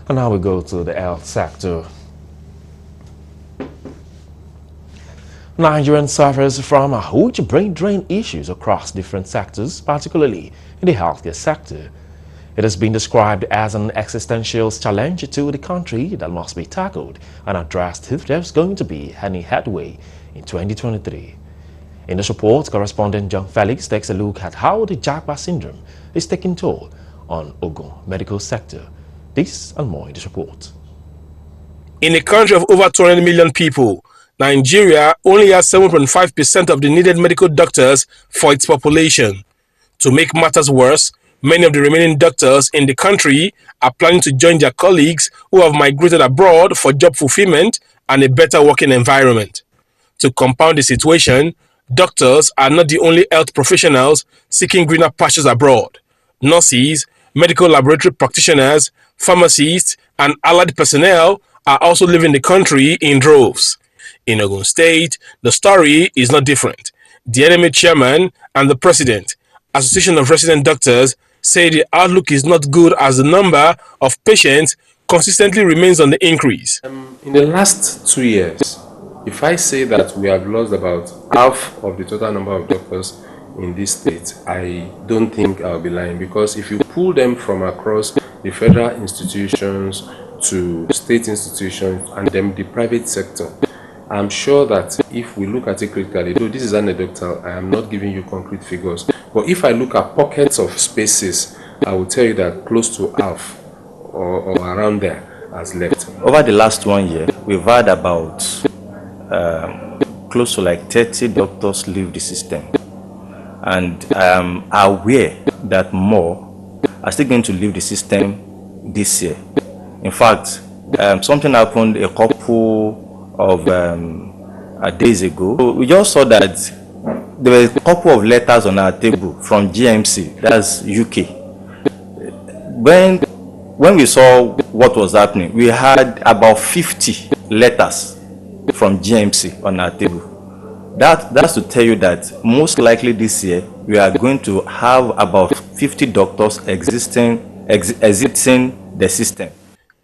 And now we go to the health sector. Nigerian suffers from a huge brain drain issues across different sectors, particularly in the healthcare sector. It has been described as an existential challenge to the country that must be tackled and addressed if there's going to be any headway in 2023. In this report, correspondent John Felix takes a look at how the Japa syndrome is taking toll on Ogun medical sector. This and more in this report. In a country of over 200 million people, Nigeria only has 7.5% of the needed medical doctors for its population. To make matters worse, many of the remaining doctors in the country are planning to join their colleagues who have migrated abroad for job fulfillment and a better working environment. To compound the situation, doctors are not the only health professionals seeking greener pastures abroad. Nurses, medical laboratory practitioners, pharmacists, and allied personnel are also leaving the country in droves. In Ogun State, the story is not different. The NMA chairman and the president, Association of Resident Doctors, say the outlook is not good as the number of patients consistently remains on the increase. In the last 2 years, if I say that we have lost about half of the total number of doctors in this state, I don't think I'll be lying, because if you pull them from across the federal institutions to state institutions and then the private sector, I'm sure that if we look at it critically, though this is anecdotal, I am not giving you concrete figures, but if I look at pockets of spaces, I will tell you that close to half or around there has left. Over the last 1 year, we've had about close to like 30 doctors leave the system. And I am aware that more are still going to leave the system this year. In fact, something happened a couple of days ago. We just saw that there were a couple of letters on our table from GMC, that's UK. When we saw what was happening, we had about 50 letters from GMC on our table. That's to tell you that most likely this year we are going to have about 50 doctors exiting the system.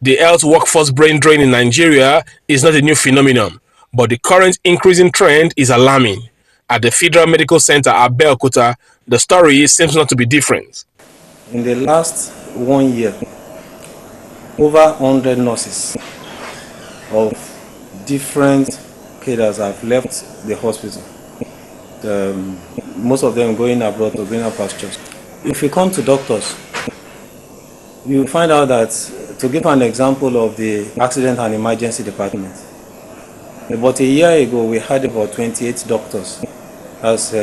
The health workforce brain drain in Nigeria is not a new phenomenon, but the current increasing trend is alarming. At the Federal Medical Center at Abeokuta, the story seems not to be different. In the last 1 year, over 100 nurses of different cadres have left the hospital. Most of them going abroad to greener pastures. If you come to doctors, you find out that, to give an example of the accident and emergency department, about a year ago we had about 28 doctors as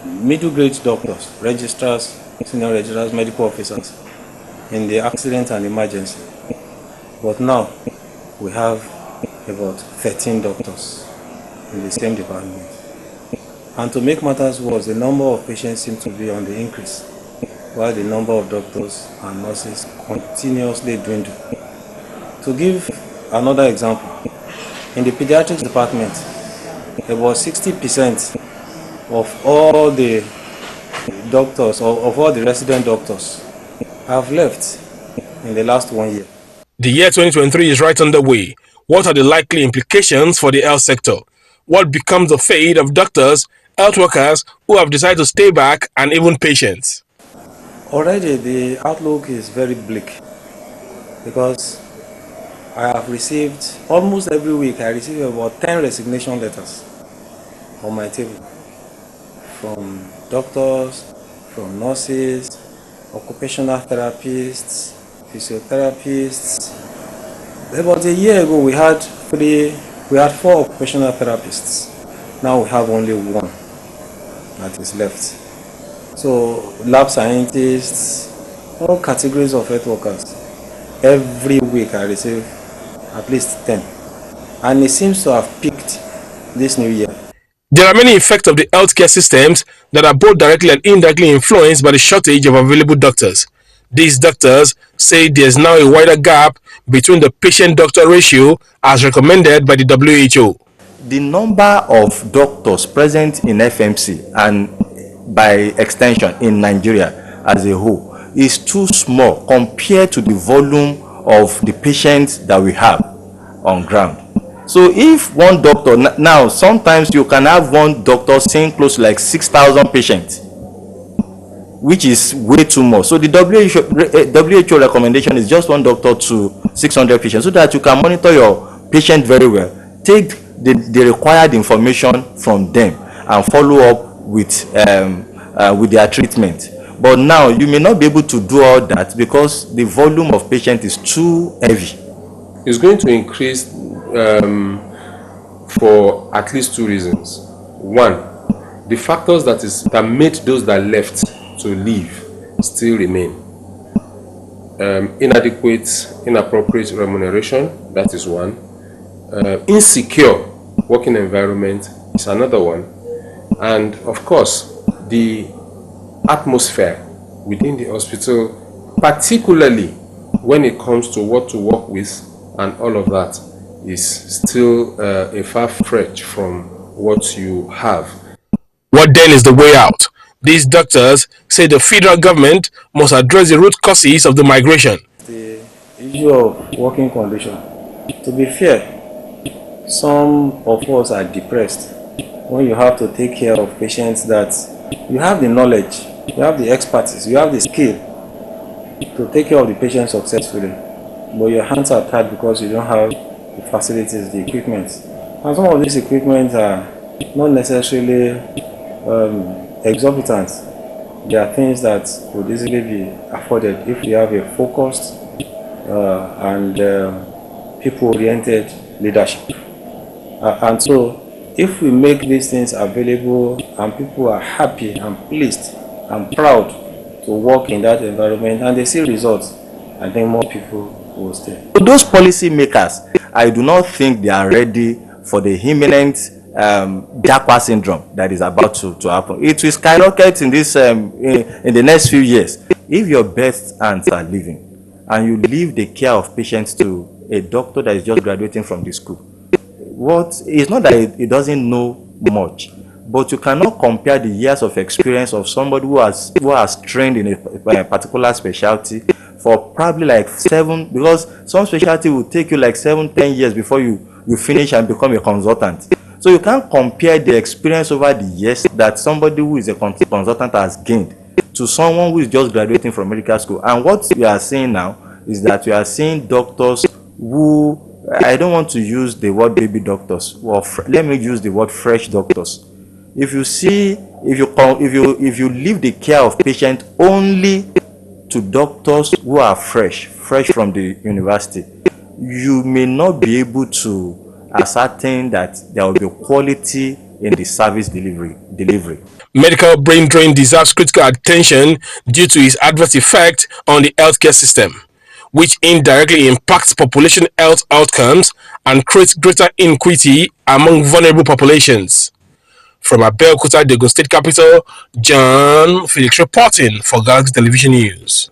middle grade doctors, registrars, senior registrars, medical officers in the accident and emergency. But now we have about 13 doctors in the same department. And to make matters worse, the number of patients seems to be on the increase, while the number of doctors and nurses continuously dwindle. To give another example, in the pediatrics department, about 60% of all the doctors, or of all the resident doctors, have left in the last 1 year. The year 2023 is right underway. What are the likely implications for the health sector? What becomes the fate of doctors, health workers who have decided to stay back, and even patients? Already the outlook is very bleak, because I have received, almost every week I receive about 10 resignation letters on my table from doctors, from nurses, occupational therapists, physiotherapists. About a year ago we had 4 occupational therapists. Now we have only 1 that is left. So lab scientists, all categories of health workers, every week I receive at least 10. And it seems to have peaked this new year. There are many effects of the healthcare systems that are both directly and indirectly influenced by the shortage of available doctors. These doctors say there's now a wider gap between the patient-doctor ratio as recommended by the WHO. The number of doctors present in FMC and by extension in Nigeria as a whole is too small compared to the volume of the patients that we have on ground. So if one doctor, now sometimes you can have one doctor seeing close to like 6,000 patients, which is way too much. So the WHO recommendation is just one doctor to 600 patients, so that you can monitor your patient very well, take the required information from them, and follow up with their treatment. But now you may not be able to do all that because the volume of patients is too heavy. It's going to increase for at least two reasons. One, the factors that made those that left to leave still remain. Inadequate, inappropriate remuneration, that is one. Insecure working environment is another one. And of course, the atmosphere within the hospital, particularly when it comes to what to work with and all of that, is still a far stretch from what you have. What then is the way out? These doctors say the federal government must address the root causes of the migration. The issue of working condition. To be fair, some of us are depressed when you have to take care of patients that you have the knowledge, you have the expertise, you have the skill to take care of the patient successfully, but your hands are tied because you don't have the facilities, the equipment. And some of these equipment are not necessarily exorbitant. There are things that could easily be afforded if you have a focused and people-oriented leadership. And so, if we make these things available and people are happy and pleased and proud to work in that environment and they see results, I think more people will stay. Those policy makers, I do not think they are ready for the imminent Japa syndrome that is about to happen. It will skyrocket in this in the next few years. If your best hands are leaving and you leave the care of patients to a doctor that is just graduating from the school, it's not that it doesn't know much, but you cannot compare the years of experience of somebody who has trained in a particular specialty for probably like 7, because some specialty will take you like 7-10 years before you finish and become a consultant. So you can't compare the experience over the years that somebody who is a consultant has gained to someone who is just graduating from medical school. And what we are seeing now is that we are seeing doctors who, I don't want to use the word baby doctors, or let me use the word fresh doctors. If you leave the care of patient only to doctors who are fresh from the university, you may not be able to ascertain that there will be quality in the service delivery. Medical brain drain deserves critical attention due to its adverse effect on the healthcare system, which indirectly impacts population health outcomes and creates greater inequity among vulnerable populations. From Abeokuta, the Ogun State capital, John Felix reporting for Galaxy Television News.